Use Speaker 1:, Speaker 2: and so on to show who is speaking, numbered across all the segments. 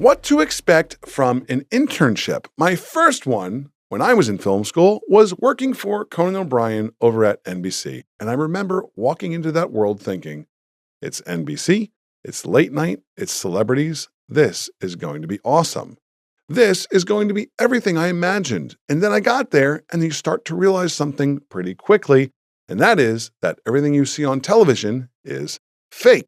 Speaker 1: What to expect from an internship. My first one, when I was in film school, was working for Conan O'Brien over at NBC. And I remember walking into that world thinking, it's NBC, it's late night, it's celebrities. This is going to be awesome. This is going to be everything I imagined. And then I got there and you start to realize something pretty quickly. And that is that everything you see on television is fake.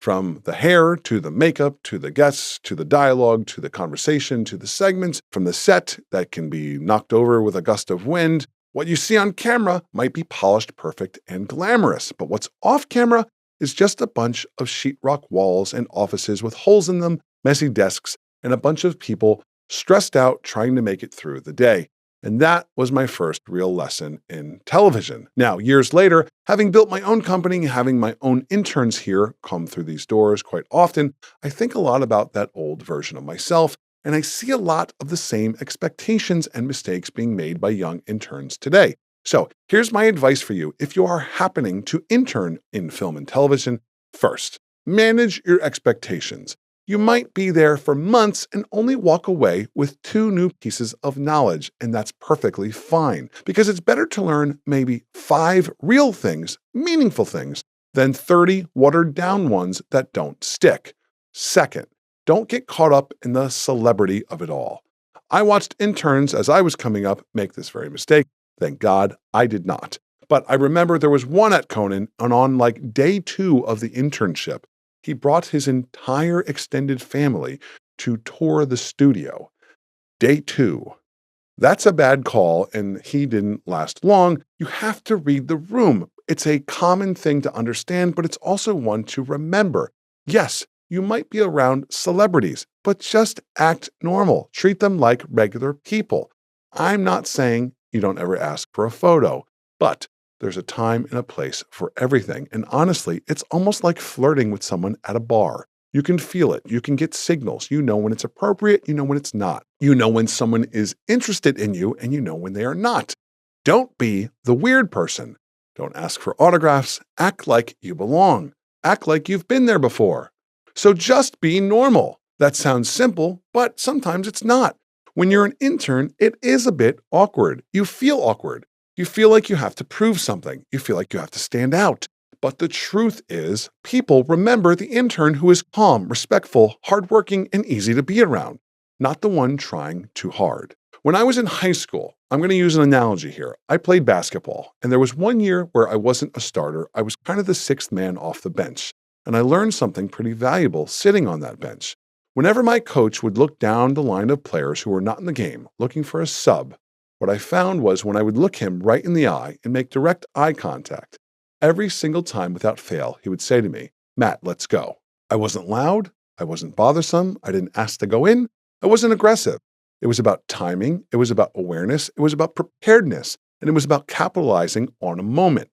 Speaker 1: From the hair to the makeup to the guests to the dialogue to the conversation to the segments, from the set that can be knocked over with a gust of wind. What you see on camera might be polished, perfect, and glamorous, but what's off camera is just a bunch of sheetrock walls and offices with holes in them, messy desks, and a bunch of people stressed out trying to make it through the day. And that was my first real lesson in television. Now, years later, having built my own company, having my own interns here come through these doors quite often, I think a lot about that old version of myself, and I see a lot of the same expectations and mistakes being made by young interns today. So here's my advice for you if you are happening to intern in film and television. First, manage your expectations. You might be there for months and only walk away with 2 new pieces of knowledge, and that's perfectly fine, because it's better to learn maybe 5 real things, meaningful things, than 30 watered-down ones that don't stick. Second, don't get caught up in the celebrity of it all. I watched interns as I was coming up make this very mistake. Thank God I did not. But I remember there was one at Conan, and on like day 2 of the internship, he brought his entire extended family to tour the studio. Day 2. That's a bad call, and he didn't last long. You have to read the room. It's a common thing to understand, but it's also one to remember. Yes, you might be around celebrities, but just act normal. Treat them like regular people. I'm not saying you don't ever ask for a photo, but there's a time and a place for everything. And honestly, it's almost like flirting with someone at a bar. You can feel it. You can get signals. You know when it's appropriate. You know when it's not. You know when someone is interested in you, and you know when they are not. Don't be the weird person. Don't ask for autographs. Act like you belong. Act like you've been there before. So just be normal. That sounds simple, but sometimes it's not. When you're an intern, it is a bit awkward. You feel awkward. You feel like you have to prove something. You feel like you have to stand out. But the truth is, people remember the intern who is calm, respectful, hardworking, and easy to be around, not the one trying too hard. When I was in high school, I'm going to use an analogy here. I played basketball, and there was one year where I wasn't a starter. I was kind of the 6th man off the bench, and I learned something pretty valuable sitting on that bench. Whenever my coach would look down the line of players who were not in the game, looking for a sub, what I found was when I would look him right in the eye and make direct eye contact, every single time without fail, he would say to me, "Matt, let's go." I wasn't loud. I wasn't bothersome. I didn't ask to go in. I wasn't aggressive. It was about timing. It was about awareness. It was about preparedness. And it was about capitalizing on a moment.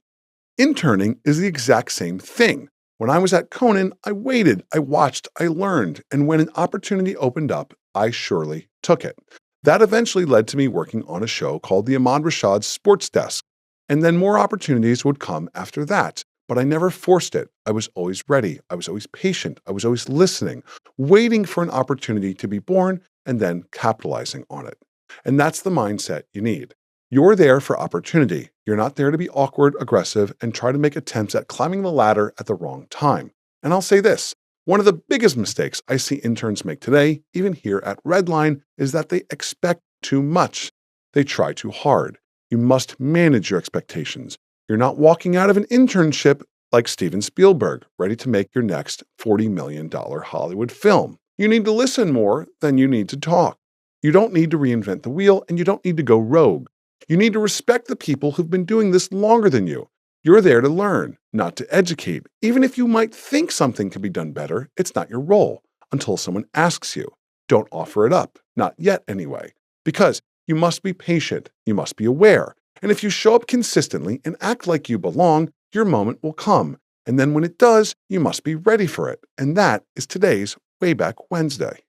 Speaker 1: Interning is the exact same thing. When I was at Conan, I waited, I watched, I learned. And when an opportunity opened up, I surely took it. That eventually led to me working on a show called the Ahmad Rashad Sports Desk. And then more opportunities would come after that. But I never forced it. I was always ready. I was always patient. I was always listening, waiting for an opportunity to be born and then capitalizing on it. And that's the mindset you need. You're there for opportunity. You're not there to be awkward, aggressive, and try to make attempts at climbing the ladder at the wrong time. And I'll say this. One of the biggest mistakes I see interns make today, even here at Redline, is that they expect too much. They try too hard. You must manage your expectations. You're not walking out of an internship like Steven Spielberg, ready to make your next $40 million Hollywood film. You need to listen more than you need to talk. You don't need to reinvent the wheel, and you don't need to go rogue. You need to respect the people who've been doing this longer than you. You're there to learn, not to educate. Even if you might think something could be done better, it's not your role until someone asks you. Don't offer it up, not yet anyway, because you must be patient, you must be aware. And if you show up consistently and act like you belong, your moment will come. And then when it does, you must be ready for it. And that is today's Way Back Wednesday.